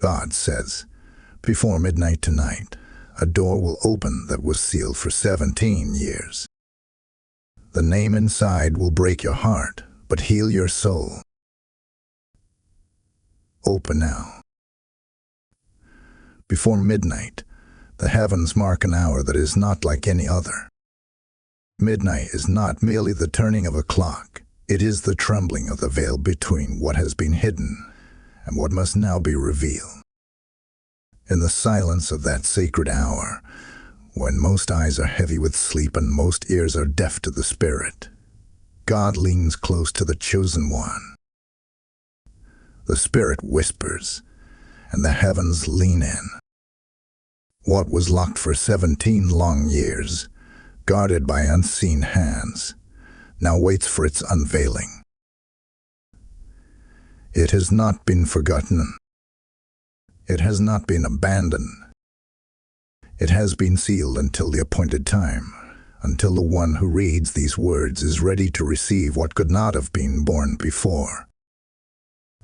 God says, before midnight tonight, a door will open that was sealed for 17 years. The name inside will break your heart, but heal your soul. Open now. Before midnight, the heavens mark an hour that is not like any other. Midnight is not merely the turning of a clock. It is the trembling of the veil between what has been hidden and what must now be revealed. In the silence of that sacred hour, when most eyes are heavy with sleep and most ears are deaf to the Spirit, God leans close to the chosen one. The Spirit whispers, and the heavens lean in. What was locked for 17 long years, guarded by unseen hands, now waits for its unveiling. It has not been forgotten. It has not been abandoned. It has been sealed until the appointed time, until the one who reads these words is ready to receive what could not have been born before.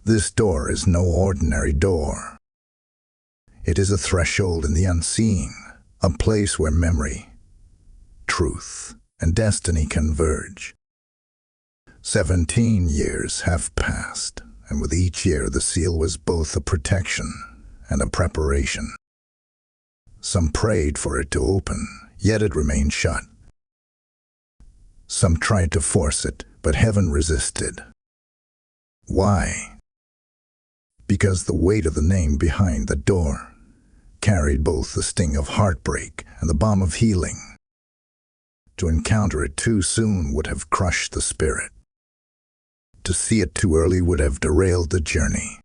This door is no ordinary door. It is a threshold in the unseen, a place where memory, truth, and destiny converge. 17 years have passed, and with each year the seal was both a protection and a preparation. Some prayed for it to open, yet it remained shut. Some tried to force it, but heaven resisted. Why? Because the weight of the name behind the door carried both the sting of heartbreak and the balm of healing. To encounter it too soon would have crushed the spirit. To see it too early would have derailed the journey.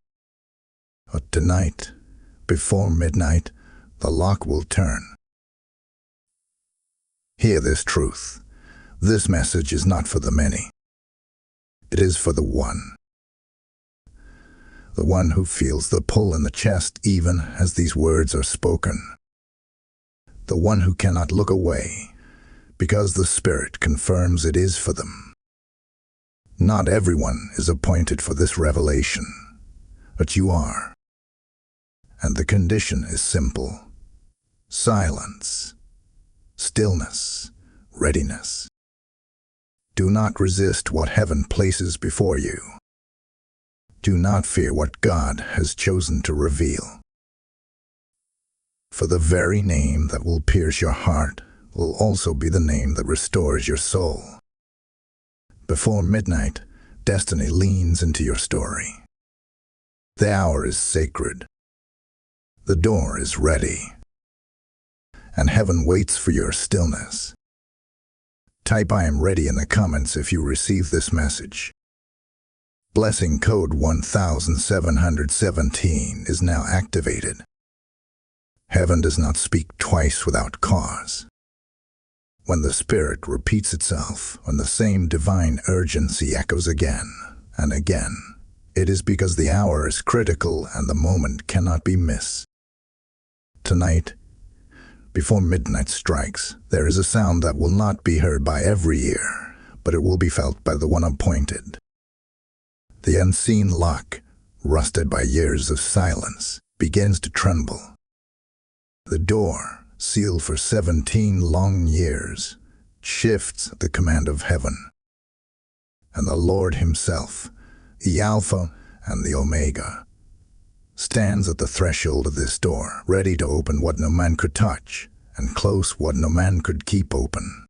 But tonight, before midnight, the lock will turn. Hear this truth. This message is not for the many. It is for the one. The one who feels the pull in the chest even as these words are spoken. The one who cannot look away, because the Spirit confirms it is for them. Not everyone is appointed for this revelation, but you are. And the condition is simple. Silence, stillness, readiness. Do not resist what heaven places before you. Do not fear what God has chosen to reveal. For the very name that will pierce your heart will also be the name that restores your soul. Before midnight, destiny leans into your story. The hour is sacred. The door is ready. And heaven waits for your stillness. Type "I am ready" in the comments if you receive this message. Blessing code 1717 is now activated. Heaven does not speak twice without cause. When the Spirit repeats itself, when the same divine urgency echoes again and again, it is because the hour is critical and the moment cannot be missed. Tonight, before midnight strikes, there is a sound that will not be heard by every ear, but it will be felt by the one appointed. The unseen lock, rusted by years of silence, begins to tremble. The door, sealed for 17 long years, shifts at the command of heaven. And the Lord himself, the Alpha and the Omega, stands at the threshold of this door, ready to open what no man could touch and close what no man could keep open.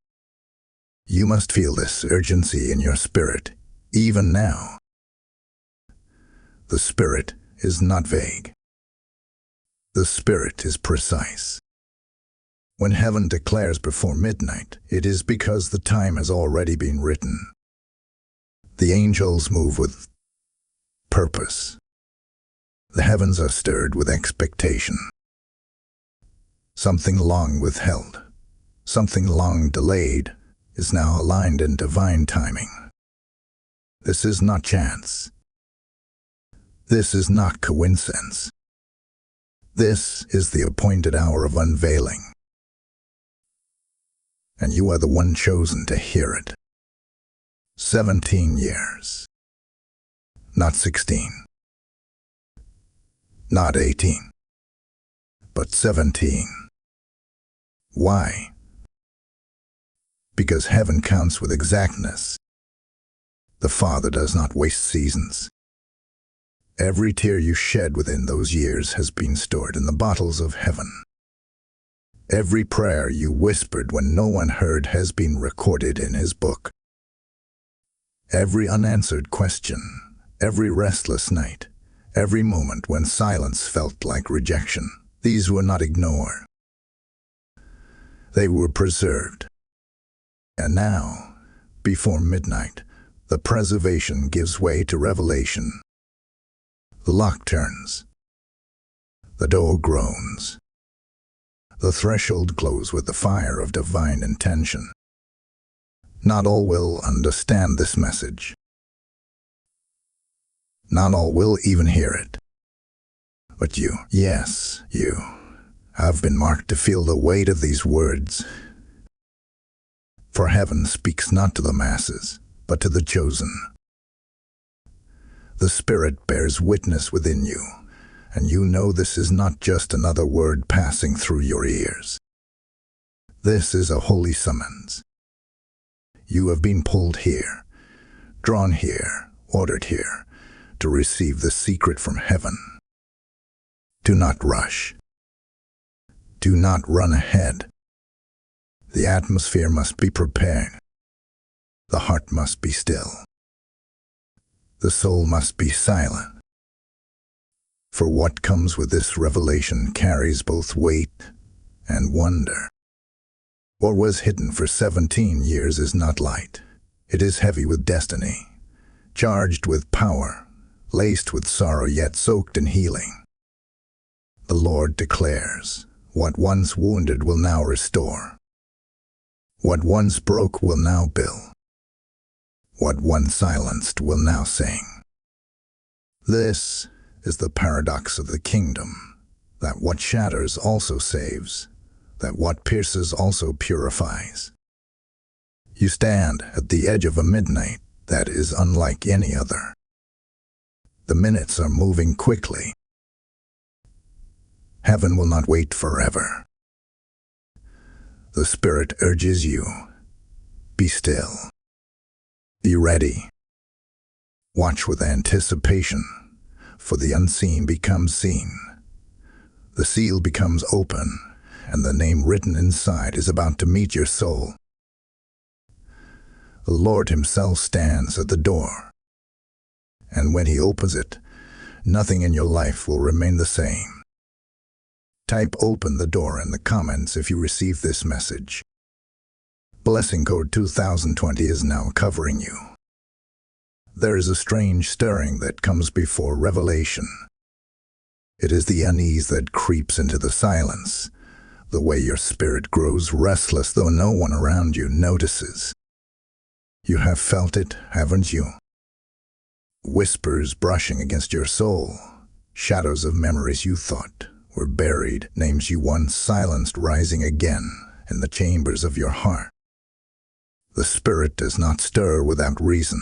You must feel this urgency in your spirit, even now. The Spirit is not vague. The Spirit is precise. When heaven declares before midnight, it is because the time has already been written. The angels move with purpose. The heavens are stirred with expectation. Something long withheld, something long delayed, is now aligned in divine timing. This is not chance. This is not coincidence. This is the appointed hour of unveiling. And you are the one chosen to hear it. 17 years. Not 16. Not 18, but 17. Why? Because heaven counts with exactness. The Father does not waste seasons. Every tear you shed within those years has been stored in the bottles of heaven. Every prayer you whispered when no one heard has been recorded in His book. Every unanswered question, every restless night, every moment when silence felt like rejection, these were not ignored. They were preserved. And now, before midnight, the preservation gives way to revelation. The lock turns. The door groans. The threshold glows with the fire of divine intention. Not all will understand this message. Not all will even hear it. But you, yes, you, have been marked to feel the weight of these words. For heaven speaks not to the masses, but to the chosen. The Spirit bears witness within you, and you know this is not just another word passing through your ears. This is a holy summons. You have been pulled here, drawn here, ordered here, to receive the secret from heaven. Do not rush. Do not run ahead. The atmosphere must be prepared. The heart must be still. The soul must be silent. For what comes with this revelation carries both weight and wonder. What was hidden for 17 years is not light. It is heavy with destiny, charged with power, laced with sorrow yet soaked in healing. The Lord declares, what once wounded will now restore. What once broke will now build. What once silenced will now sing. This is the paradox of the kingdom, that what shatters also saves, that what pierces also purifies. You stand at the edge of a midnight that is unlike any other. The minutes are moving quickly. Heaven will not wait forever. The Spirit urges you, be still. Be ready. Watch with anticipation, for the unseen becomes seen. The seal becomes open, and the name written inside is about to meet your soul. The Lord Himself stands at the door, and when He opens it, nothing in your life will remain the same. Type "open the door" in the comments if you receive this message. Blessing code 2020 is now covering you. There is a strange stirring that comes before revelation. It is the unease that creeps into the silence, the way your spirit grows restless though no one around you notices. You have felt it, haven't you? Whispers brushing against your soul, shadows of memories you thought were buried, names you once silenced rising again in the chambers of your heart. The Spirit does not stir without reason.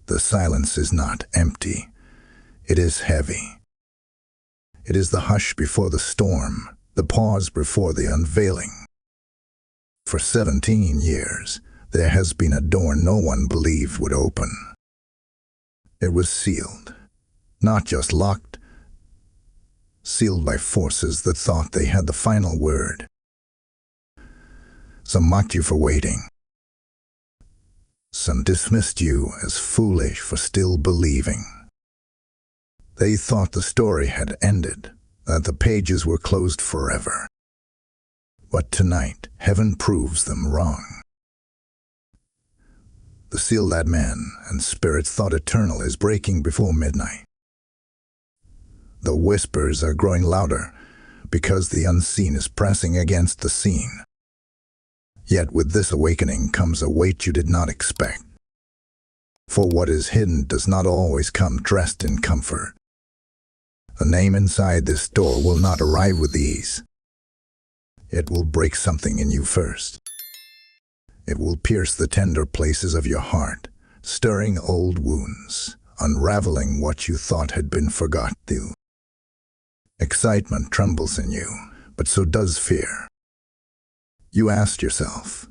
The silence is not empty. It is heavy. It is the hush before the storm, the pause before the unveiling. For 17 years, there has been a door no one believed would open. It was sealed, not just locked, sealed by forces that thought they had the final word. Some mocked you for waiting. Some dismissed you as foolish for still believing. They thought the story had ended, that the pages were closed forever. But tonight, heaven proves them wrong. The seal that men and spirits thought eternal is breaking before midnight. The whispers are growing louder because the unseen is pressing against the seen. Yet with this awakening comes a weight you did not expect. For what is hidden does not always come dressed in comfort. The name inside this door will not arrive with ease. It will break something in you first. It will pierce the tender places of your heart, stirring old wounds, unraveling what you thought had been forgotten. Excitement trembles in you, but so does fear. You ask yourself,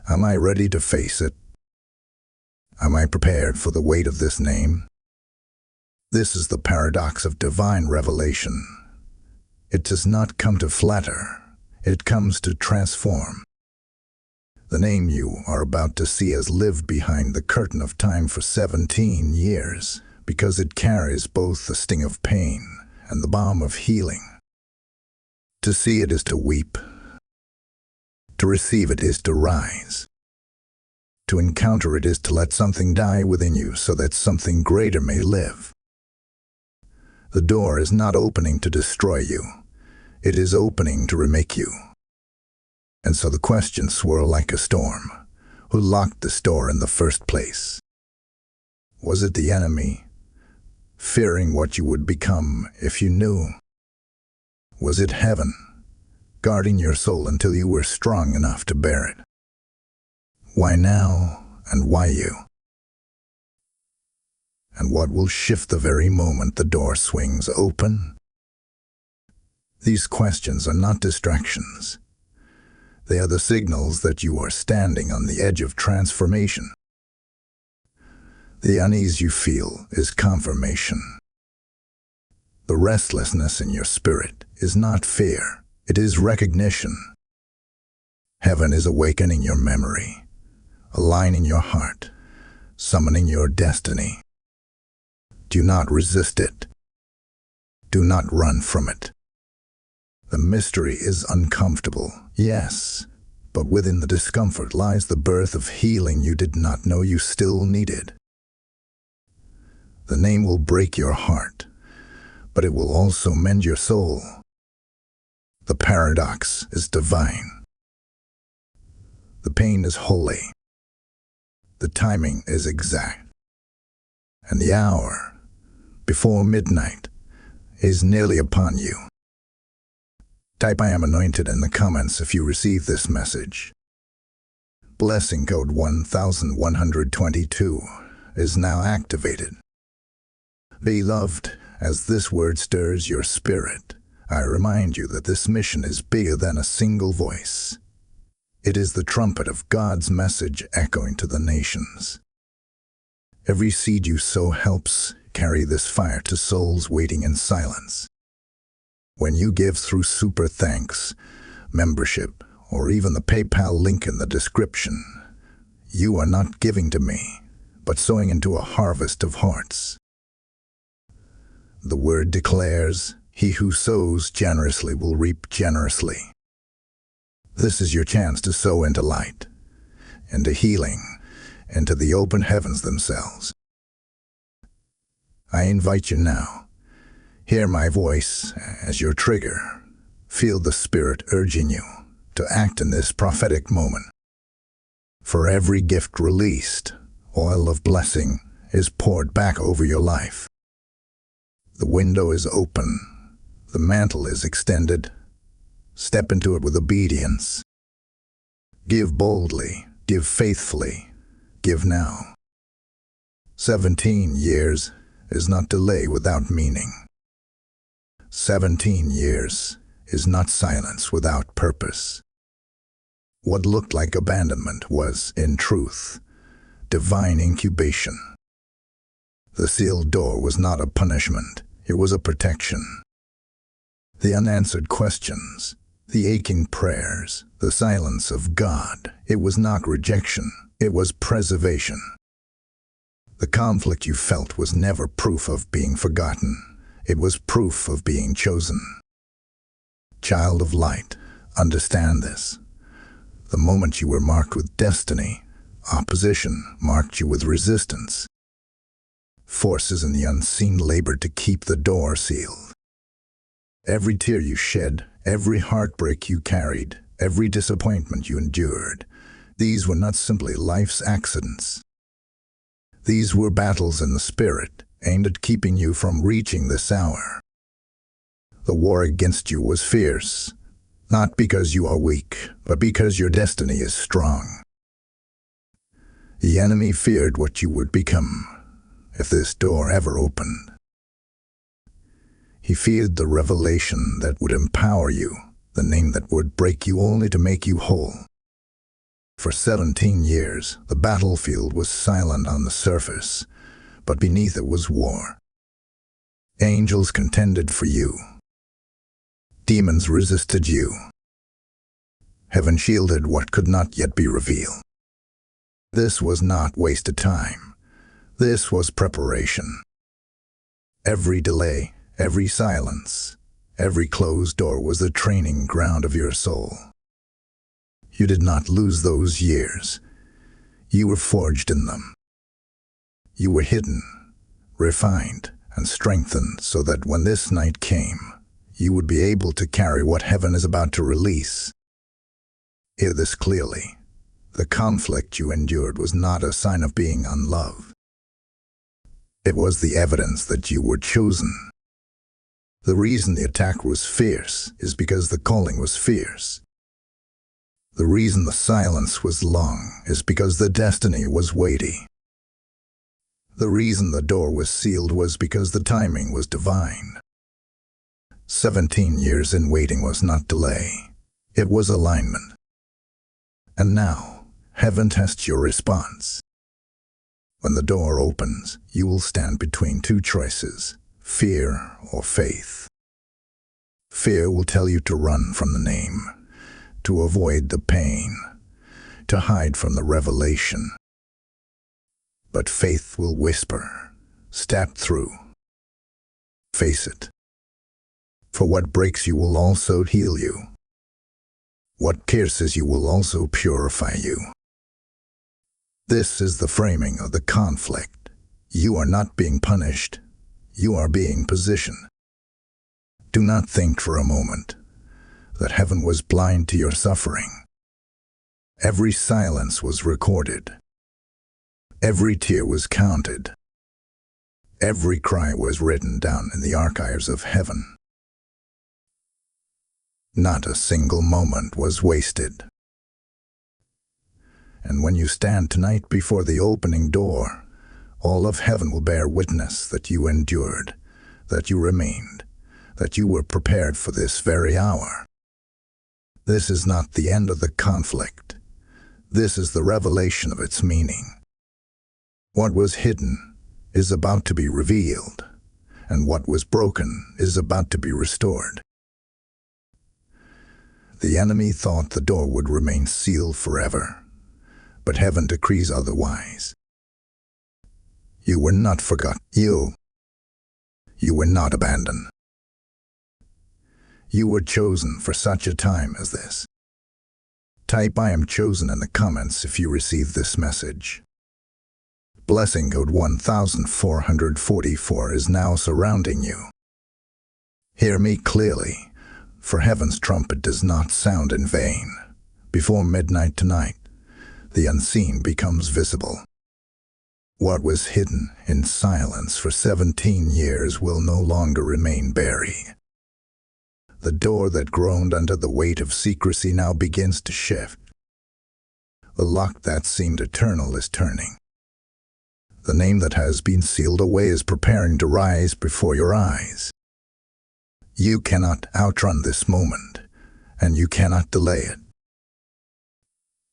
am I ready to face it? Am I prepared for the weight of this name? This is the paradox of divine revelation. It does not come to flatter, it comes to transform. The name you are about to see has lived behind the curtain of time for 17 years, because it carries both the sting of pain and the balm of healing. To see it is to weep. To receive it is to rise. To encounter it is to let something die within you so that something greater may live. The door is not opening to destroy you. It is opening to remake you. And so the questions swirl like a storm. Who locked this door in the first place? Was it the enemy, fearing what you would become if you knew? Was it heaven, guarding your soul until you were strong enough to bear it? Why now, and why you? And what will shift the very moment the door swings open? These questions are not distractions. They are the signals that you are standing on the edge of transformation. The unease you feel is confirmation. The restlessness in your spirit is not fear, it is recognition. Heaven is awakening your memory, aligning your heart, summoning your destiny. Do not resist it. Do not run from it. The mystery is uncomfortable, yes, but within the discomfort lies the birth of healing you did not know you still needed. The name will break your heart, but it will also mend your soul. The paradox is divine. The pain is holy. The timing is exact. And the hour, before midnight, is nearly upon you. Type I am anointed in the comments if you receive this message. Blessing code 1122 is now activated. Beloved, as this word stirs your spirit, I remind you that this mission is bigger than a single voice. It is the trumpet of God's message echoing to the nations. Every seed you sow helps carry this fire to souls waiting in silence. When you give through super thanks, membership, or even the PayPal link in the description, you are not giving to me, but sowing into a harvest of hearts. The word declares, he who sows generously will reap generously. This is your chance to sow into light, into healing, into the open heavens themselves. I invite you now. Hear my voice as your trigger. Feel the Spirit urging you to act in this prophetic moment. For every gift released, oil of blessing is poured back over your life. The window is open. The mantle is extended. Step into it with obedience. Give boldly, give faithfully, give now. 17 years is not delay without meaning. 17 years is not silence without purpose. What looked like abandonment was, in truth, divine incubation. The sealed door was not a punishment, it was a protection. The unanswered questions, the aching prayers, the silence of God, it was not rejection, it was preservation. The conflict you felt was never proof of being forgotten. It was proof of being chosen. Child of light, understand this. The moment you were marked with destiny, opposition marked you with resistance. Forces in the unseen labored to keep the door sealed. Every tear you shed, every heartbreak you carried, every disappointment you endured, these were not simply life's accidents. These were battles in the spirit, aimed at keeping you from reaching this hour. The war against you was fierce, not because you are weak, but because your destiny is strong. The enemy feared what you would become if this door ever opened. He feared the revelation that would empower you, the name that would break you only to make you whole. For 17 years, the battlefield was silent on the surface, but beneath it was war. Angels contended for you. Demons resisted you. Heaven shielded what could not yet be revealed. This was not wasted time. This was preparation. Every delay, every silence, every closed door was the training ground of your soul. You did not lose those years. You were forged in them. You were hidden, refined, and strengthened so that when this night came, you would be able to carry what heaven is about to release. Hear this clearly. The conflict you endured was not a sign of being unloved. It was the evidence that you were chosen. The reason the attack was fierce is because the calling was fierce. The reason the silence was long is because the destiny was weighty. The reason the door was sealed was because the timing was divine. 17 years in waiting was not delay. It was alignment. And now, heaven tests your response. When the door opens, you will stand between two choices, fear or faith. Fear will tell you to run from the name, to avoid the pain, to hide from the revelation. But faith will whisper, step through. Face it. For what breaks you will also heal you. What pierces you will also purify you. This is the framing of the conflict. You are not being punished. You are being positioned. Do not think for a moment that heaven was blind to your suffering. Every silence was recorded. Every tear was counted. Every cry was written down in the archives of heaven. Not a single moment was wasted. And when you stand tonight before the opening door, all of heaven will bear witness that you endured, that you remained, that you were prepared for this very hour. This is not the end of the conflict. This is the revelation of its meaning. What was hidden is about to be revealed, and what was broken is about to be restored. The enemy thought the door would remain sealed forever, but heaven decrees otherwise. You were not forgotten. You were not abandoned. You were chosen for such a time as this. Type "I am chosen" in the comments if you receive this message. Blessing code 1444 is now surrounding you. Hear me clearly, for heaven's trumpet does not sound in vain. Before midnight tonight, the unseen becomes visible. What was hidden in silence for 17 years will no longer remain buried. The door that groaned under the weight of secrecy now begins to shift. The lock that seemed eternal is turning. The name that has been sealed away is preparing to rise before your eyes. You cannot outrun this moment, and you cannot delay it.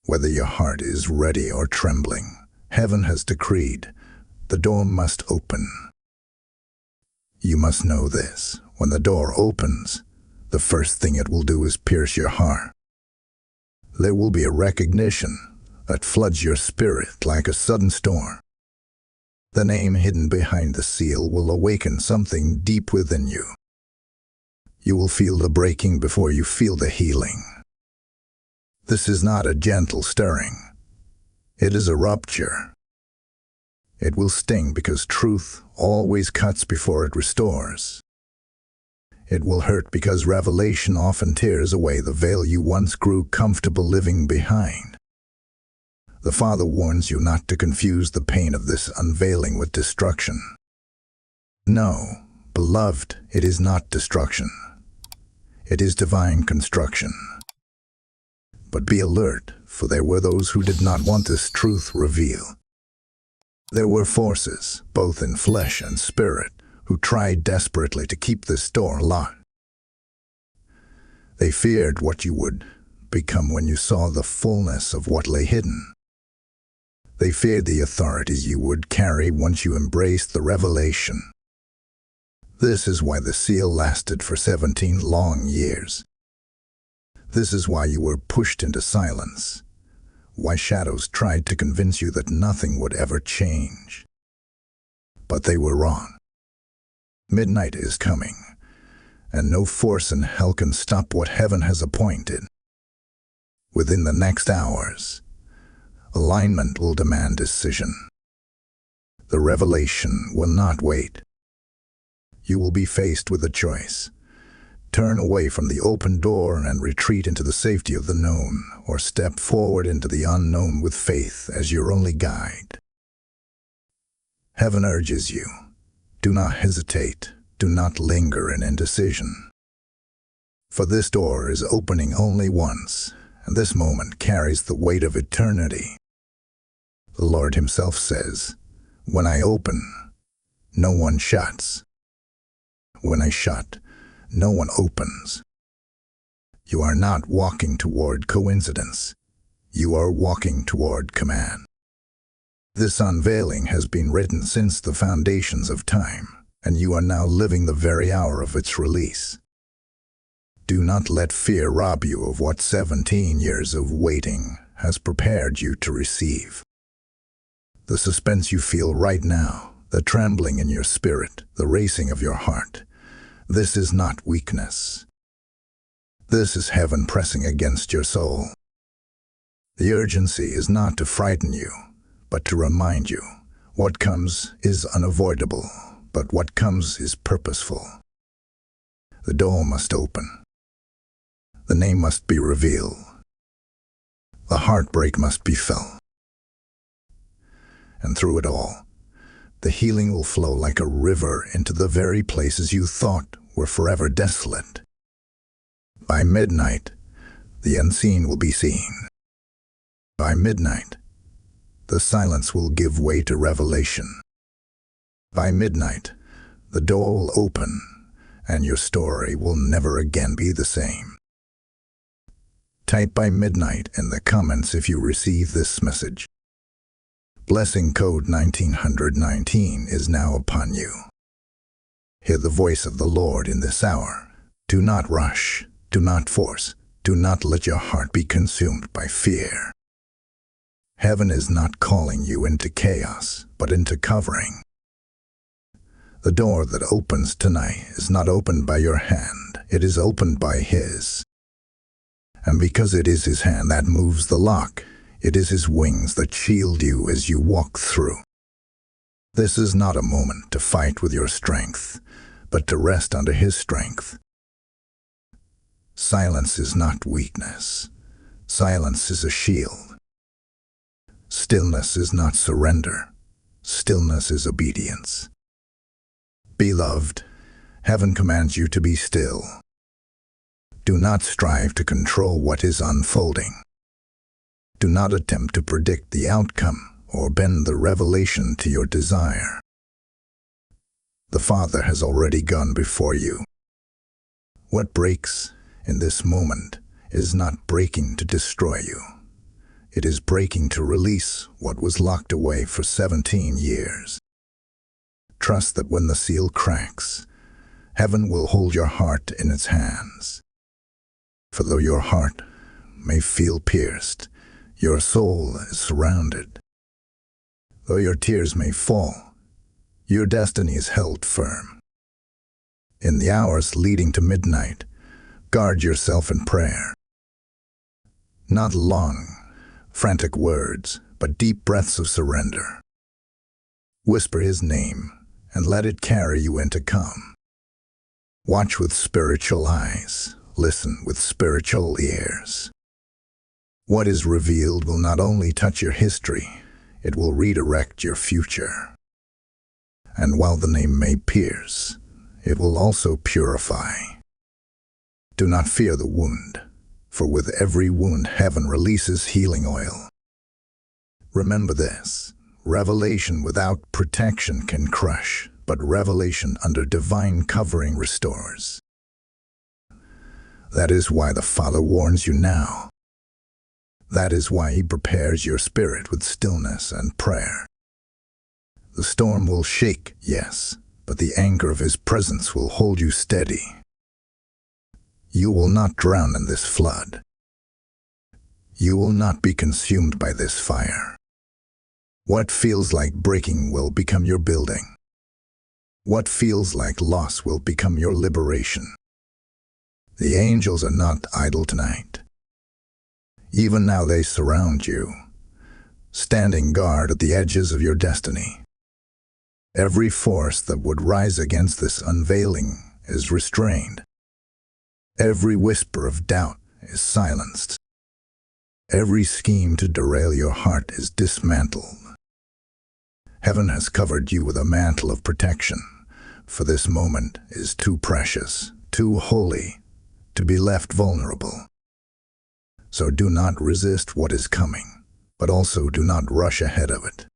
Whether your heart is ready or trembling, heaven has decreed, the door must open. You must know this: when the door opens, the first thing it will do is pierce your heart. There will be a recognition that floods your spirit like a sudden storm. The name hidden behind the seal will awaken something deep within you. You will feel the breaking before you feel the healing. This is not a gentle stirring. It is a rupture. It will sting because truth always cuts before it restores. It will hurt because revelation often tears away the veil you once grew comfortable living behind. The Father warns you not to confuse the pain of this unveiling with destruction. No, beloved, it is not destruction. It is divine construction. But be alert, for there were those who did not want this truth revealed. There were forces, both in flesh and spirit, who tried desperately to keep this door locked. They feared what you would become when you saw the fullness of what lay hidden. They feared the authority you would carry once you embraced the revelation. This is why the seal lasted for 17 long years. This is why you were pushed into silence, why shadows tried to convince you that nothing would ever change. But they were wrong. Midnight is coming, and no force in hell can stop what heaven has appointed. Within the next hours, alignment will demand decision. The revelation will not wait. You will be faced with a choice. Turn away from the open door and retreat into the safety of the known, or step forward into the unknown with faith as your only guide. Heaven urges you, do not hesitate, do not linger in indecision. For this door is opening only once, and this moment carries the weight of eternity. The Lord himself says, "When I open, no one shuts. When I shut, no one opens." You are not walking toward coincidence. You are walking toward command. This unveiling has been written since the foundations of time, and you are now living the very hour of its release. Do not let fear rob you of what 17 years of waiting has prepared you to receive. The suspense you feel right now, the trembling in your spirit, the racing of your heart, this is not weakness. This is heaven pressing against your soul. The urgency is not to frighten you, but to remind you, what comes is unavoidable, but what comes is purposeful. The door must open. The name must be revealed. The heartbreak must be felt. And through it all, the healing will flow like a river into the very places you thought were forever desolate. By midnight, the unseen will be seen. By midnight, the silence will give way to revelation. By midnight, the door will open, and your story will never again be the same. Type "by midnight" in the comments if you receive this message. Blessing code 1919 is now upon you. Hear the voice of the Lord in this hour. Do not rush, do not force, do not let your heart be consumed by fear. Heaven is not calling you into chaos, but into covering. The door that opens tonight is not opened by your hand, it is opened by His. And because it is His hand that moves the lock, it is His wings that shield you as you walk through. This is not a moment to fight with your strength, but to rest under His strength. Silence is not weakness. Silence is a shield. Stillness is not surrender. Stillness is obedience. Beloved, heaven commands you to be still. Do not strive to control what is unfolding. Do not attempt to predict the outcome or bend the revelation to your desire. The Father has already gone before you. What breaks in this moment is not breaking to destroy you. It is breaking to release what was locked away for 17 years. Trust that when the seal cracks, heaven will hold your heart in its hands. For though your heart may feel pierced, your soul is surrounded. Though your tears may fall, your destiny is held firm. In the hours leading to midnight, guard yourself in prayer. Not long, frantic words, but deep breaths of surrender. Whisper His name and let it carry you into calm. Watch with spiritual eyes, listen with spiritual ears. What is revealed will not only touch your history, it will redirect your future. And while the name may pierce, it will also purify. Do not fear the wound, for with every wound heaven releases healing oil. Remember this, revelation without protection can crush, but revelation under divine covering restores. That is why the Father warns you now. That is why he prepares your spirit with stillness and prayer. The storm will shake, yes, but the anchor of his presence will hold you steady. You will not drown in this flood. You will not be consumed by this fire. What feels like breaking will become your building. What feels like loss will become your liberation. The angels are not idle tonight. Even now they surround you, standing guard at the edges of your destiny. Every force that would rise against this unveiling is restrained. Every whisper of doubt is silenced. Every scheme to derail your heart is dismantled. Heaven has covered you with a mantle of protection, for this moment is too precious, too holy, to be left vulnerable. So do not resist what is coming, but also do not rush ahead of it.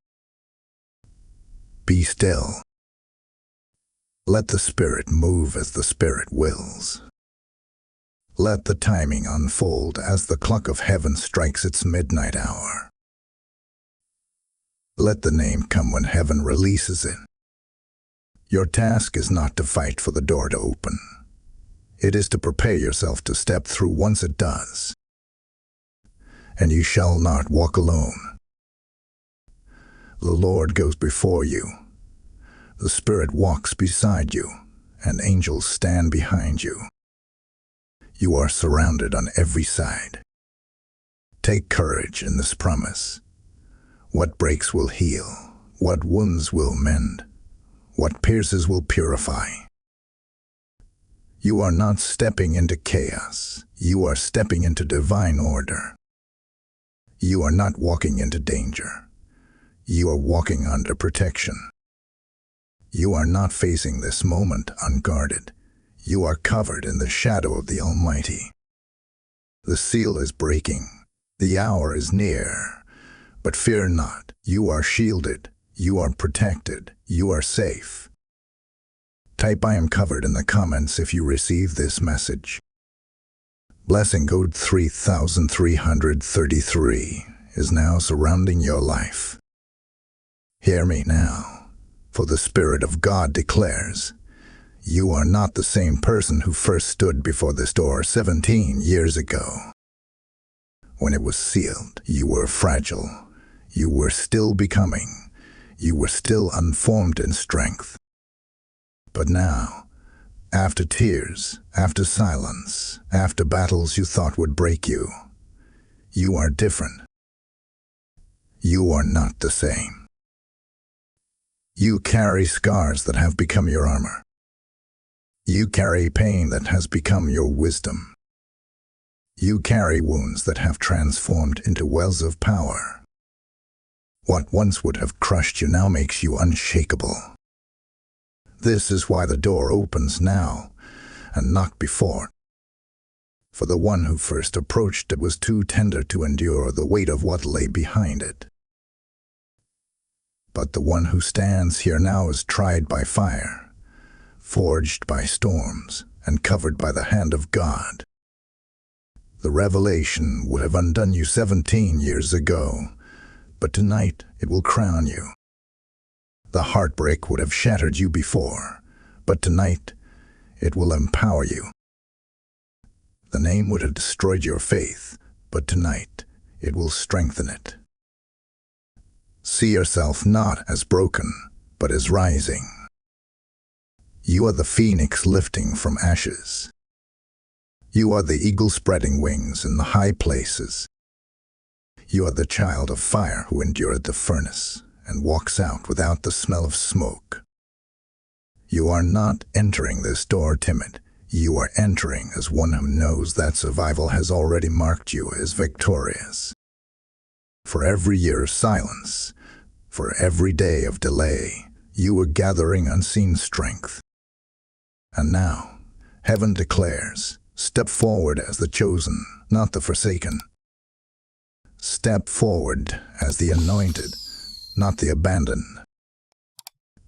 Be still. Let the Spirit move as the Spirit wills. Let the timing unfold as the clock of heaven strikes its midnight hour. Let the name come when heaven releases it. Your task is not to fight for the door to open. It is to prepare yourself to step through once it does. And you shall not walk alone. The Lord goes before you. The Spirit walks beside you, and angels stand behind you. You are surrounded on every side. Take courage in this promise. What breaks will heal, what wounds will mend, what pierces will purify. You are not stepping into chaos, you are stepping into divine order. You are not walking into danger, you are walking under protection. You are not facing this moment unguarded, you are covered in the shadow of the Almighty. The seal is breaking, the hour is near, but fear not, you are shielded, you are protected, you are safe. Type "I am covered" in the comments if you receive this message. Blessing code 3333 is now surrounding your life. Hear me now, for the Spirit of God declares, you are not the same person who first stood before this door 17 years ago. When it was sealed, you were fragile. You were still becoming. You were still unformed in strength. But now, after tears, after silence, after battles you thought would break you, you are different. You are not the same. You carry scars that have become your armor. You carry pain that has become your wisdom. You carry wounds that have transformed into wells of power. What once would have crushed you now makes you unshakable. This is why the door opens now, and not before. For the one who first approached it was too tender to endure the weight of what lay behind it. But the one who stands here now is tried by fire, forged by storms, and covered by the hand of God. The revelation would have undone you 17 years ago, but tonight it will crown you. The heartbreak would have shattered you before, but tonight it will empower you. The name would have destroyed your faith, but tonight it will strengthen it. See yourself not as broken, but as rising. You are the phoenix lifting from ashes. You are the eagle spreading wings in the high places. You are the child of fire who endured the furnace and walks out without the smell of smoke. You are not entering this door timid. You are entering as one who knows that survival has already marked you as victorious. For every year of silence, for every day of delay, you are gathering unseen strength. And now, heaven declares, step forward as the chosen, not the forsaken. Step forward as the anointed, not the abandoned.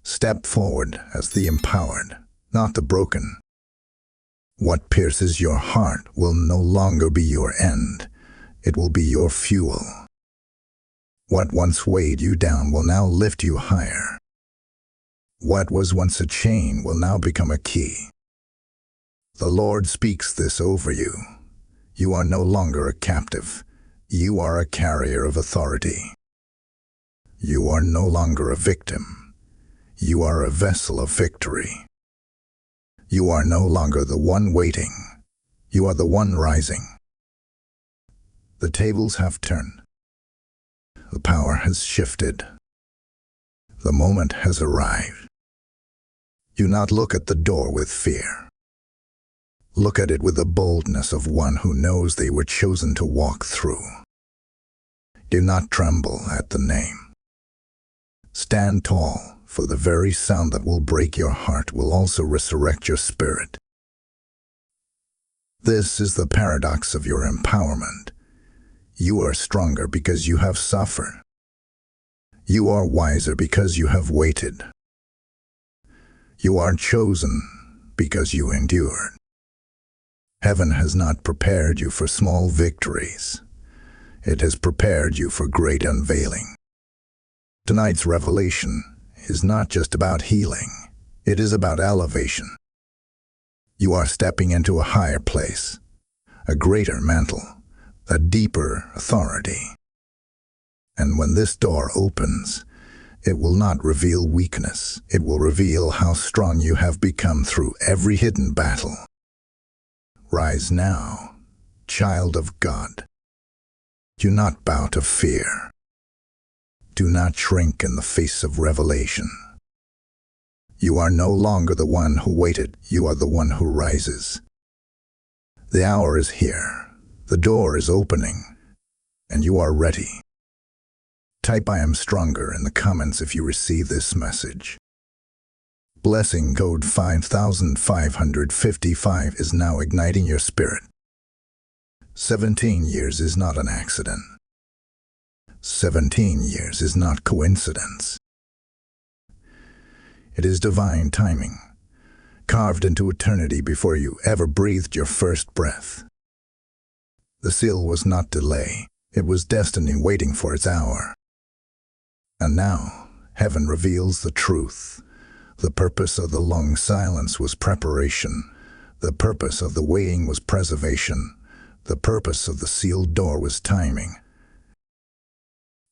Step forward as the empowered, not the broken. What pierces your heart will no longer be your end. It will be your fuel. What once weighed you down will now lift you higher. What was once a chain will now become a key. The Lord speaks this over you. You are no longer a captive. You are a carrier of authority. You are no longer a victim. You are a vessel of victory. You are no longer the one waiting. You are the one rising. The tables have turned. The power has shifted. The moment has arrived. Do not look at the door with fear. Look at it with the boldness of one who knows they were chosen to walk through. Do not tremble at the name. Stand tall, for the very sound that will break your heart will also resurrect your spirit. This is the paradox of your empowerment. You are stronger because you have suffered. You are wiser because you have waited. You are chosen because you endured. Heaven has not prepared you for small victories. It has prepared you for great unveiling. Tonight's revelation is not just about healing. It is about elevation. You are stepping into a higher place, a greater mantle, a deeper authority. And when this door opens, it will not reveal weakness. It will reveal how strong you have become through every hidden battle. Rise now, child of God. Do not bow to fear. Do not shrink in the face of revelation. You are no longer the one who waited. You are the one who rises. The hour is here. The door is opening, and you are ready. Type "I am stronger" in the comments if you receive this message. Blessing code 5555 is now igniting your spirit. 17 years is not an accident. 17 years is not coincidence. It is divine timing, carved into eternity before you ever breathed your first breath. The seal was not delay. It was destiny waiting for its hour. And now, heaven reveals the truth. The purpose of the long silence was preparation. The purpose of the waiting was preservation. The purpose of the sealed door was timing.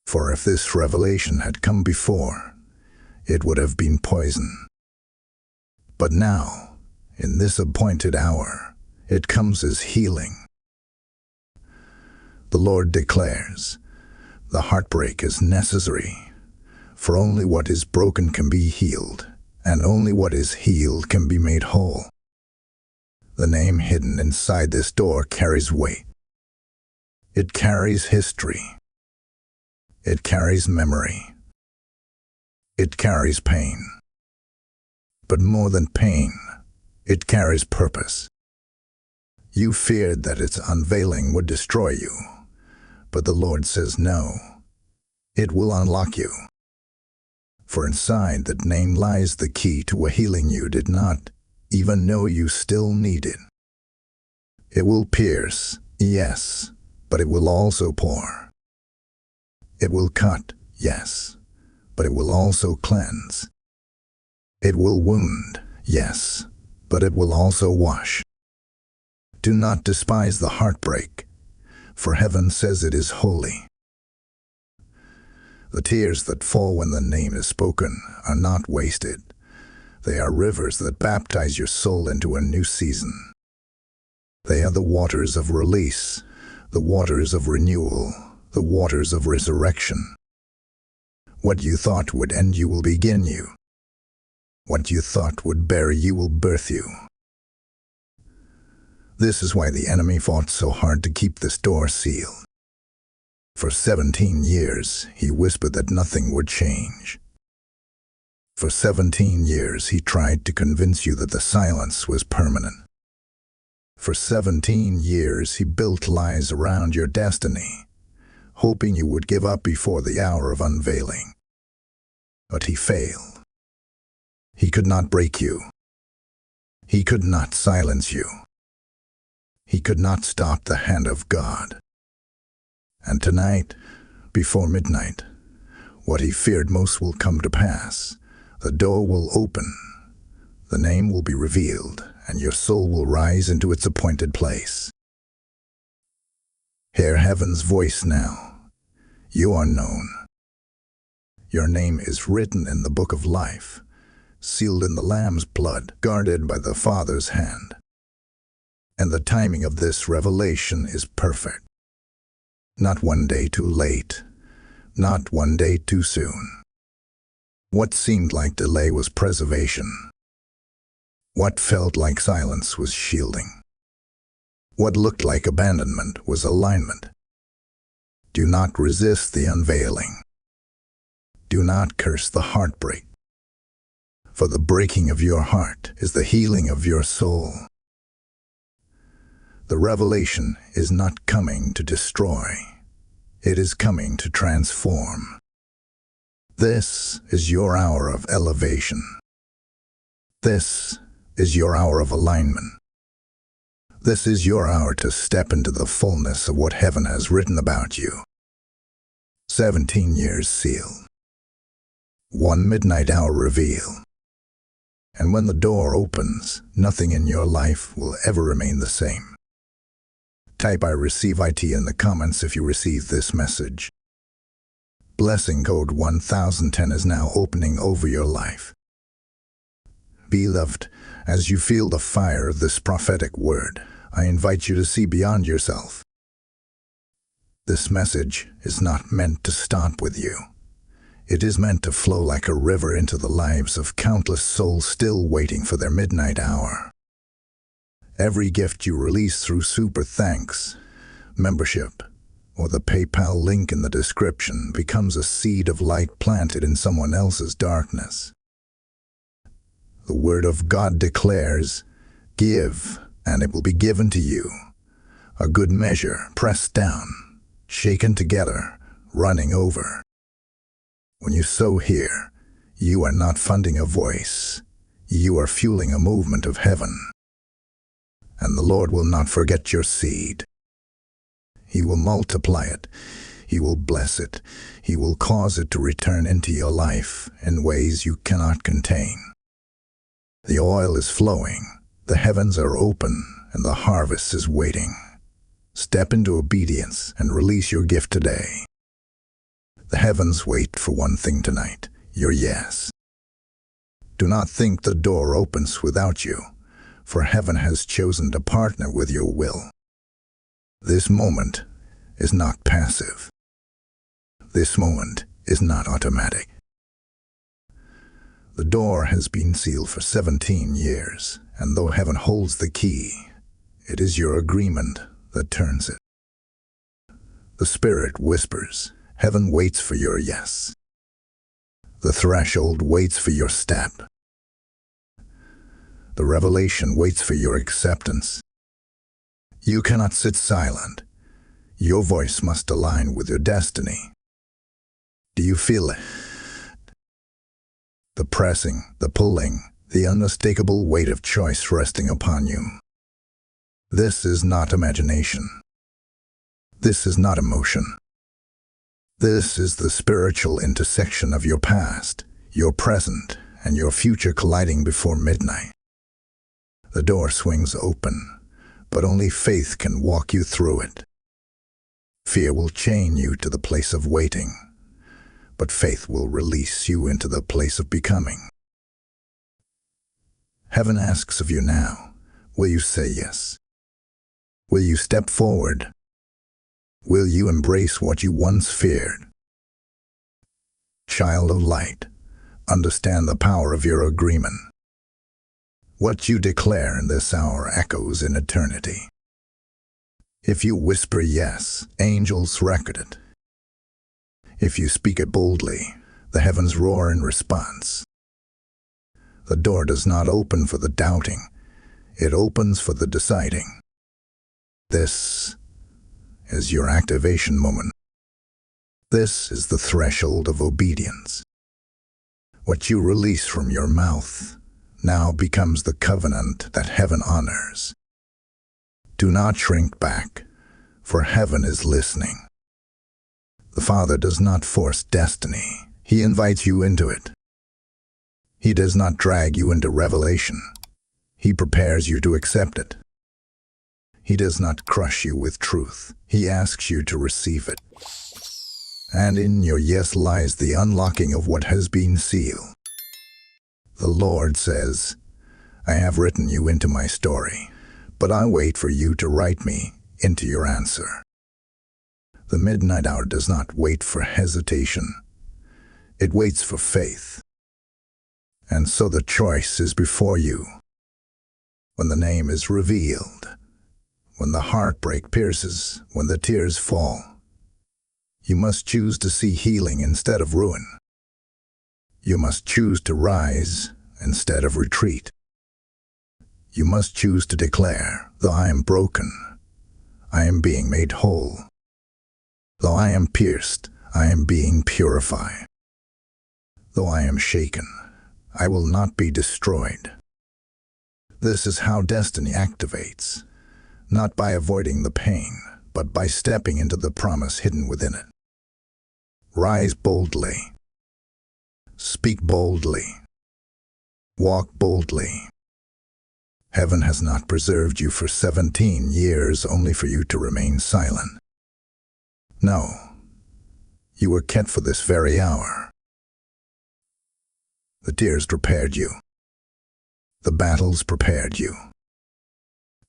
For if this revelation had come before, it would have been poison. But now, in this appointed hour, it comes as healing. The Lord declares, the heartbreak is necessary. For only what is broken can be healed, and only what is healed can be made whole. The name hidden inside this door carries weight. It carries history. It carries memory. It carries pain. But more than pain, it carries purpose. You feared that its unveiling would destroy you, but the Lord says no. It will unlock you. For inside that name lies the key to a healing you did not even know you still needed. It will pierce, yes, but it will also pour. It will cut, yes, but it will also cleanse. It will wound, yes, but it will also wash. Do not despise the heartbreak, for heaven says it is holy. The tears that fall when the name is spoken are not wasted. They are rivers that baptize your soul into a new season. They are the waters of release, the waters of renewal, the waters of resurrection. What you thought would end you will begin you. What you thought would bury you will birth you. This is why the enemy fought so hard to keep this door sealed. For 17 years, he whispered that nothing would change. For 17 years, he tried to convince you that the silence was permanent. For 17 years, he built lies around your destiny, hoping you would give up before the hour of unveiling. But he failed. He could not break you. He could not silence you. He could not stop the hand of God. And tonight, before midnight, what he feared most will come to pass. The door will open, the name will be revealed, and your soul will rise into its appointed place. Hear heaven's voice now. You are known. Your name is written in the book of life, sealed in the Lamb's blood, guarded by the Father's hand. And the timing of this revelation is perfect. Not one day too late, not one day too soon. What seemed like delay was preservation. What felt like silence was shielding. What looked like abandonment was alignment. Do not resist the unveiling. Do not curse the heartbreak. For the breaking of your heart is the healing of your soul. The revelation is not coming to destroy. It is coming to transform. This is your hour of elevation. This is your hour of alignment. This is your hour to step into the fullness of what heaven has written about you. 17 years sealed. One midnight hour reveal. And when the door opens, nothing in your life will ever remain the same. Type I receive IT in the comments if you receive this message. Blessing code 1010 is now opening over your life. Beloved, as you feel the fire of this prophetic word, I invite you to see beyond yourself. This message is not meant to stop with you. It is meant to flow like a river into the lives of countless souls still waiting for their midnight hour. Every gift you release through Super Thanks, membership, or the PayPal link in the description becomes a seed of light planted in someone else's darkness. The Word of God declares, "Give, and it will be given to you. A good measure, pressed down, shaken together, running over." When you sow here, you are not funding a voice. You are fueling a movement of heaven. And the Lord will not forget your seed. He will multiply it. He will bless it. He will cause it to return into your life in ways you cannot contain. The oil is flowing, the heavens are open, and the harvest is waiting. Step into obedience and release your gift today. The heavens wait for one thing tonight, your yes. Do not think the door opens without you, for heaven has chosen to partner with your will. This moment is not passive. This moment is not automatic. The door has been sealed for 17 years, and though heaven holds the key, it is your agreement that turns it. The Spirit whispers, heaven waits for your yes. The threshold waits for your step. The revelation waits for your acceptance. You cannot sit silent. Your voice must align with your destiny. Do you feel it? The pressing, the pulling, the unmistakable weight of choice resting upon you. This is not imagination. This is not emotion. This is the spiritual intersection of your past, your present, and your future colliding before midnight. The door swings open, but only faith can walk you through it. Fear will chain you to the place of waiting, but faith will release you into the place of becoming. Heaven asks of you now, will you say yes? Will you step forward? Will you embrace what you once feared? Child of light, understand the power of your agreement. What you declare in this hour echoes in eternity. If you whisper yes, angels record it. If you speak it boldly, the heavens roar in response. The door does not open for the doubting. It opens for the deciding. This is your activation moment. This is the threshold of obedience. What you release from your mouth now becomes the covenant that heaven honors. Do not shrink back, for heaven is listening. The Father does not force destiny. He invites you into it. He does not drag you into revelation. He prepares you to accept it. He does not crush you with truth. He asks you to receive it. And in your yes lies the unlocking of what has been sealed. The Lord says, I have written you into my story, but I wait for you to write me into your answer. The midnight hour does not wait for hesitation. It waits for faith. And so the choice is before you. When the name is revealed, when the heartbreak pierces, when the tears fall, you must choose to see healing instead of ruin. You must choose to rise instead of retreat. You must choose to declare, though I am broken, I am being made whole. Though I am pierced, I am being purified. Though I am shaken, I will not be destroyed. This is how destiny activates, not by avoiding the pain, but by stepping into the promise hidden within it. Rise boldly. Speak boldly. Walk boldly. Heaven has not preserved you for 17 years only for you to remain silent. No, you were kept for this very hour. The tears prepared you. The battles prepared you.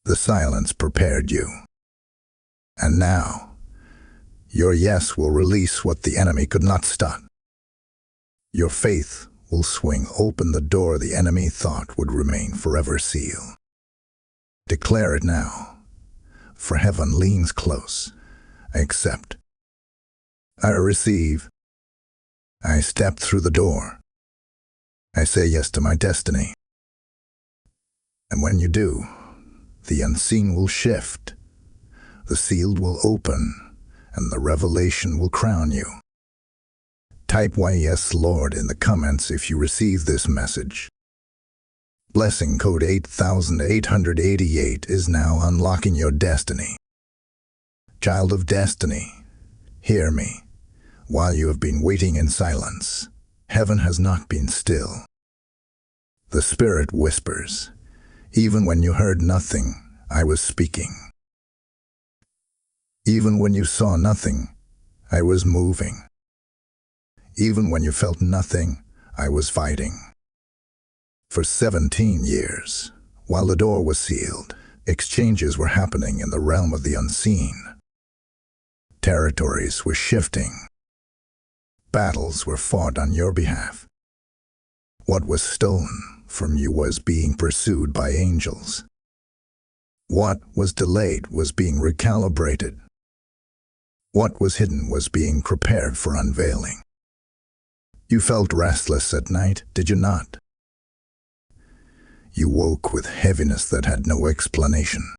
The silence prepared you. And now, your yes will release what the enemy could not stop. Your faith will swing open the door the enemy thought would remain forever sealed. Declare it now, for heaven leans close. I accept. I receive. I step through the door. I say yes to my destiny. And when you do, the unseen will shift, the sealed will open, and the revelation will crown you. Type "Yes, Lord" in the comments if you receive this message. Blessing code 8888 is now unlocking your destiny. Child of destiny, hear me. While you have been waiting in silence, heaven has not been still. The Spirit whispers, even when you heard nothing, I was speaking. Even when you saw nothing, I was moving. Even when you felt nothing, I was fighting. For 17 years, while the door was sealed, exchanges were happening in the realm of the unseen. Territories were shifting. Battles were fought on your behalf. What was stolen from you was being pursued by angels. What was delayed was being recalibrated. What was hidden was being prepared for unveiling. You felt restless at night, did you not? You woke with heaviness that had no explanation.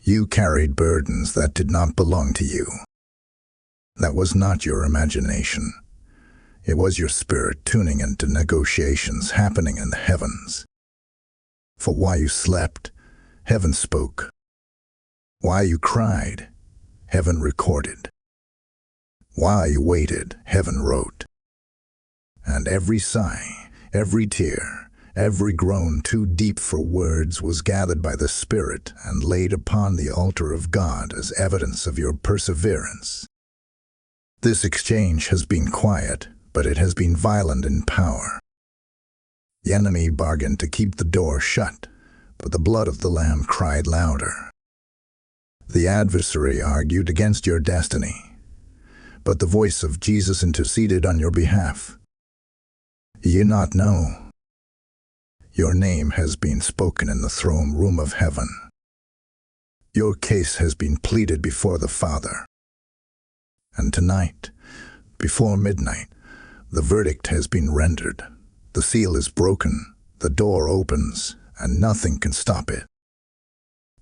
You carried burdens that did not belong to you. That was not your imagination. It was your spirit tuning into negotiations happening in the heavens. For while you slept, heaven spoke. While you cried, heaven recorded. While you waited, heaven wrote. And every sigh, every tear, every groan too deep for words was gathered by the Spirit and laid upon the altar of God as evidence of your perseverance. This exchange has been quiet, but it has been violent in power. The enemy bargained to keep the door shut, but the blood of the Lamb cried louder. The adversary argued against your destiny, but the voice of Jesus interceded on your behalf. You not know. Your name has been spoken in the throne room of heaven. Your case has been pleaded before the Father. And tonight, before midnight, the verdict has been rendered. The seal is broken, the door opens, and nothing can stop it.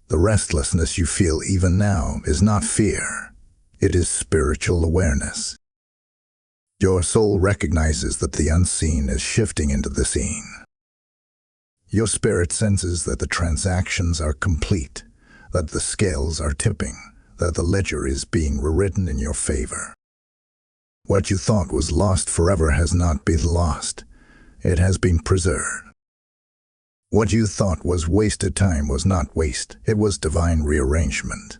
The restlessness you feel even now is not fear. It is spiritual awareness. Your soul recognizes that the unseen is shifting into the seen. Your spirit senses that the transactions are complete, that the scales are tipping, that the ledger is being rewritten in your favor. What you thought was lost forever has not been lost. It has been preserved. What you thought was wasted time was not waste. It was divine rearrangement.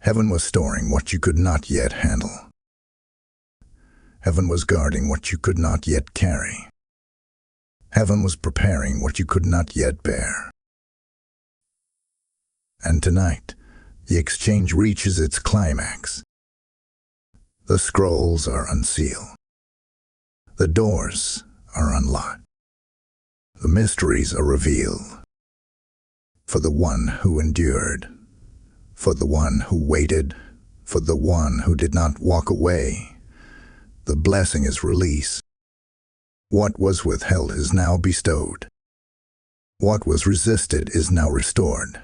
Heaven was storing what you could not yet handle. Heaven was guarding what you could not yet carry. Heaven was preparing what you could not yet bear. And tonight, the exchange reaches its climax. The scrolls are unsealed. The doors are unlocked. The mysteries are revealed. For the one who endured, for the one who waited, for the one who did not walk away, the blessing is released. What was withheld is now bestowed. What was resisted is now restored.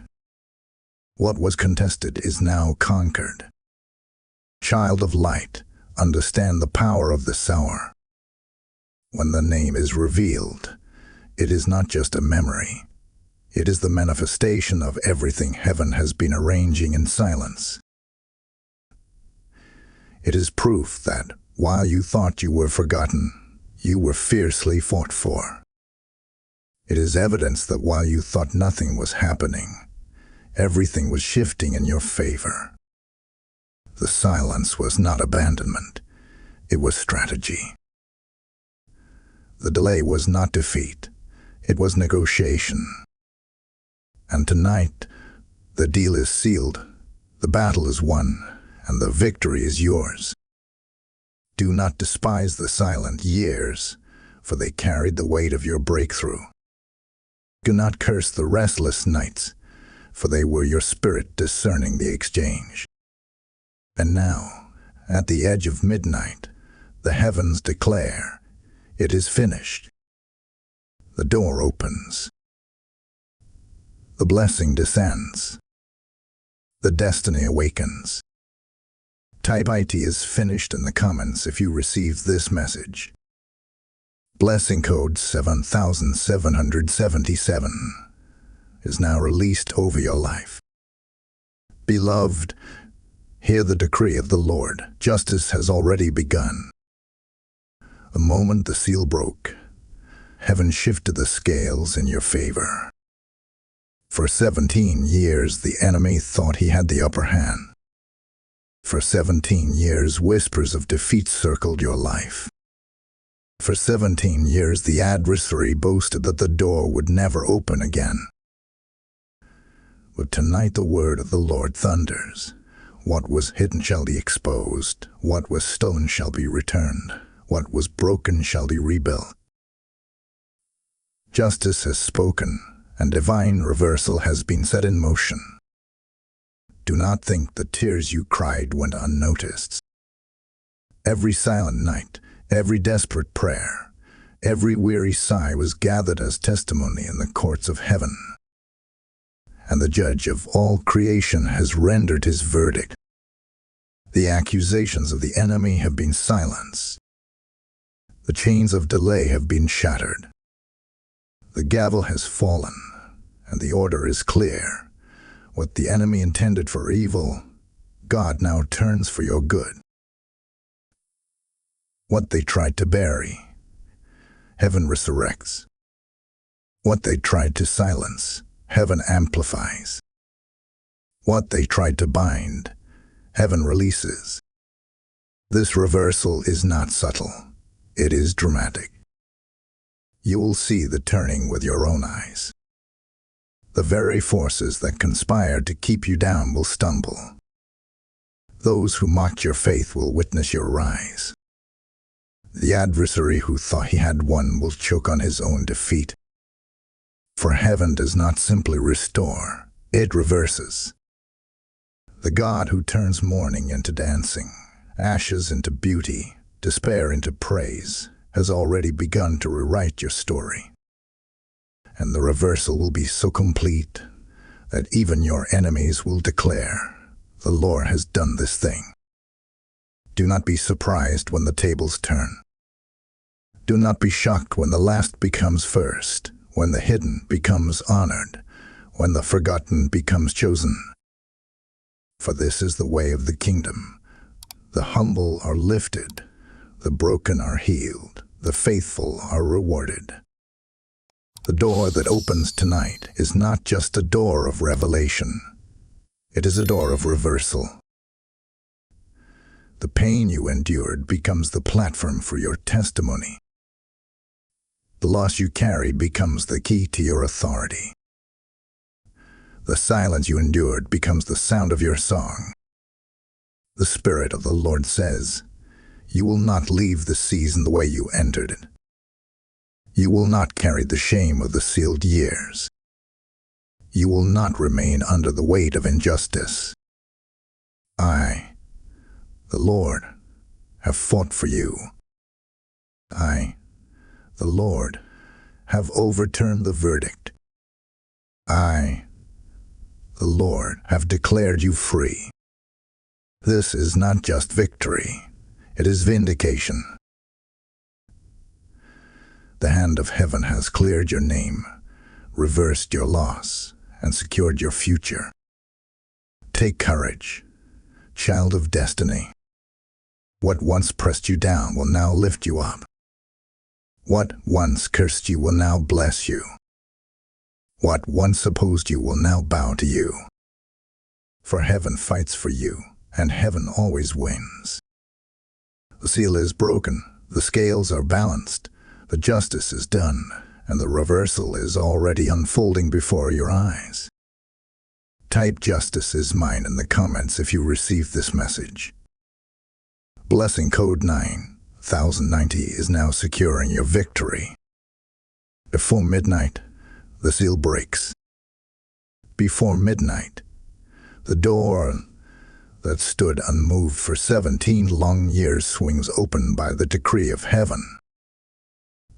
What was contested is now conquered. Child of light, understand the power of this hour. When the name is revealed, it is not just a memory. It is the manifestation of everything heaven has been arranging in silence. It is proof that, while you thought you were forgotten, you were fiercely fought for. It is evidence that while you thought nothing was happening, everything was shifting in your favor. The silence was not abandonment, it was strategy. The delay was not defeat, it was negotiation. And tonight, the deal is sealed, the battle is won, and the victory is yours. Do not despise the silent years, for they carried the weight of your breakthrough. Do not curse the restless nights, for they were your spirit discerning the exchange. And now, at the edge of midnight, the heavens declare, it is finished. The door opens. The blessing descends. The destiny awakens. Type "IT is finished" in the comments if you received this message. Blessing code 7777 is now released over your life. Beloved, hear the decree of the Lord. Justice has already begun. The moment the seal broke, heaven shifted the scales in your favor. For 17 years, the enemy thought he had the upper hand. For 17 years, whispers of defeat circled your life. For 17 years, the adversary boasted that the door would never open again. But tonight the word of the Lord thunders. What was hidden shall be exposed. What was stolen shall be returned. What was broken shall be rebuilt. Justice has spoken, and divine reversal has been set in motion. Do not think the tears you cried went unnoticed. Every silent night, every desperate prayer, every weary sigh was gathered as testimony in the courts of heaven. And the judge of all creation has rendered his verdict. The accusations of the enemy have been silenced. The chains of delay have been shattered. The gavel has fallen, and the order is clear. What the enemy intended for evil, God now turns for your good. What they tried to bury, heaven resurrects. What they tried to silence, heaven amplifies. What they tried to bind, heaven releases. This reversal is not subtle, it is dramatic. You will see the turning with your own eyes. The very forces that conspired to keep you down will stumble. Those who mocked your faith will witness your rise. The adversary who thought he had won will choke on his own defeat. For heaven does not simply restore, it reverses. The God who turns mourning into dancing, ashes into beauty, despair into praise, has already begun to rewrite your story. And the reversal will be so complete that even your enemies will declare, the Lord has done this thing. Do not be surprised when the tables turn. Do not be shocked when the last becomes first, when the hidden becomes honored, when the forgotten becomes chosen. For this is the way of the kingdom. The humble are lifted, the broken are healed, the faithful are rewarded. The door that opens tonight is not just a door of revelation. It is a door of reversal. The pain you endured becomes the platform for your testimony. The loss you carried becomes the key to your authority. The silence you endured becomes the sound of your song. The Spirit of the Lord says, "You will not leave the season the way you entered it. You will not carry the shame of the sealed years. You will not remain under the weight of injustice. I, the Lord, have fought for you. I, the Lord, have overturned the verdict. I, the Lord, have declared you free." This is not just victory, it is vindication. The hand of heaven has cleared your name, reversed your loss, and secured your future. Take courage, child of destiny. What once pressed you down will now lift you up. What once cursed you will now bless you. What once opposed you will now bow to you. For heaven fights for you, and heaven always wins. The seal is broken, the scales are balanced, the justice is done, and the reversal is already unfolding before your eyes. Type "Justice is mine" in the comments if you received this message. Blessing code 9090 is now securing your victory. Before midnight, the seal breaks. Before midnight, the door that stood unmoved for 17 long years swings open by the decree of heaven.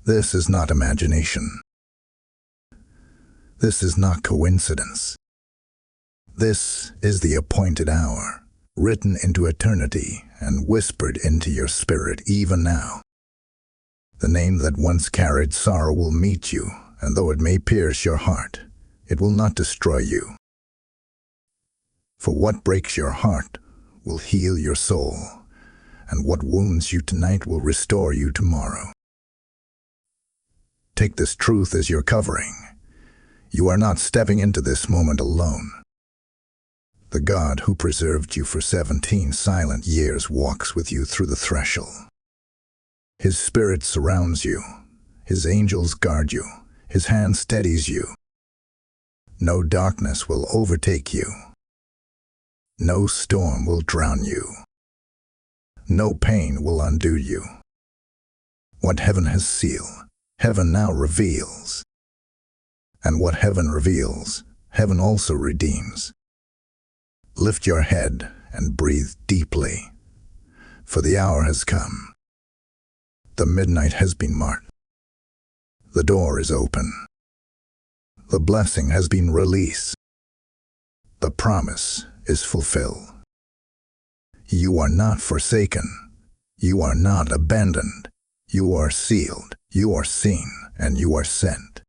This is not imagination. This is not coincidence. This is the appointed hour, written into eternity and whispered into your spirit even now. The name that once carried sorrow will meet you, and though it may pierce your heart, it will not destroy you. For what breaks your heart will heal your soul, and what wounds you tonight will restore you tomorrow. Take this truth as your covering. You are not stepping into this moment alone. The God who preserved you for 17 silent years walks with you through the threshold. His Spirit surrounds you. His angels guard you. His hand steadies you. No darkness will overtake you. No storm will drown you. No pain will undo you. What heaven has sealed, heaven now reveals. And what heaven reveals, heaven also redeems. Lift your head and breathe deeply, for the hour has come. The midnight has been marked. The door is open. The blessing has been released. The promise is fulfilled. You are not forsaken. You are not abandoned. You are sealed. You are seen, and you are sent.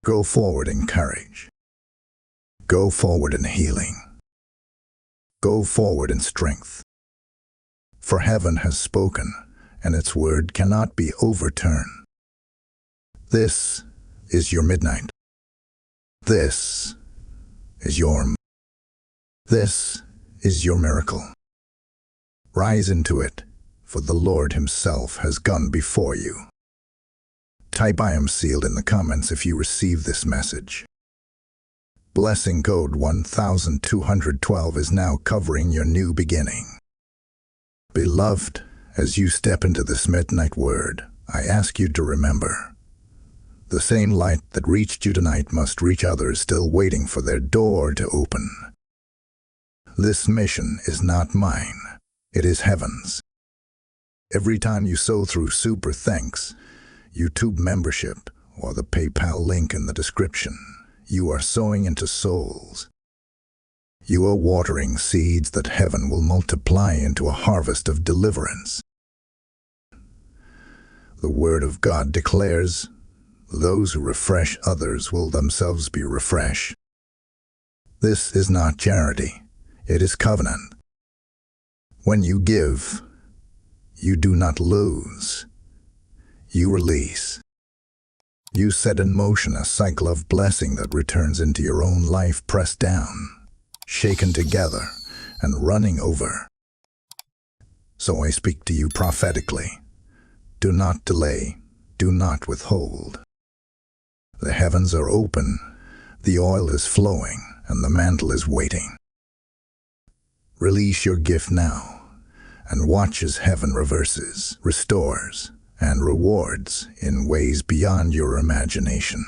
Go forward in courage. Go forward in healing. Go forward in strength. For heaven has spoken, and its word cannot be overturned. This is your midnight. This is your miracle. Rise into it, for the Lord himself has gone before you. Type "I am sealed" in the comments if you receive this message. Blessing code 1212 is now covering your new beginning. Beloved, as you step into this midnight word, I ask you to remember, the same light that reached you tonight must reach others still waiting for their door to open. This mission is not mine, it is heaven's. Every time you sow through Super Thanks, YouTube membership, or the PayPal link in the description, you are sowing into souls. You are watering seeds that heaven will multiply into a harvest of deliverance. The Word of God declares, "Those who refresh others will themselves be refreshed." This is not charity, it is covenant. When you give, you do not lose, you release. You set in motion a cycle of blessing that returns into your own life, pressed down, shaken together, and running over. So I speak to you prophetically. Do not delay, do not withhold. The heavens are open, the oil is flowing, and the mantle is waiting. Release your gift now, and watch as heaven reverses, restores, and rewards in ways beyond your imagination.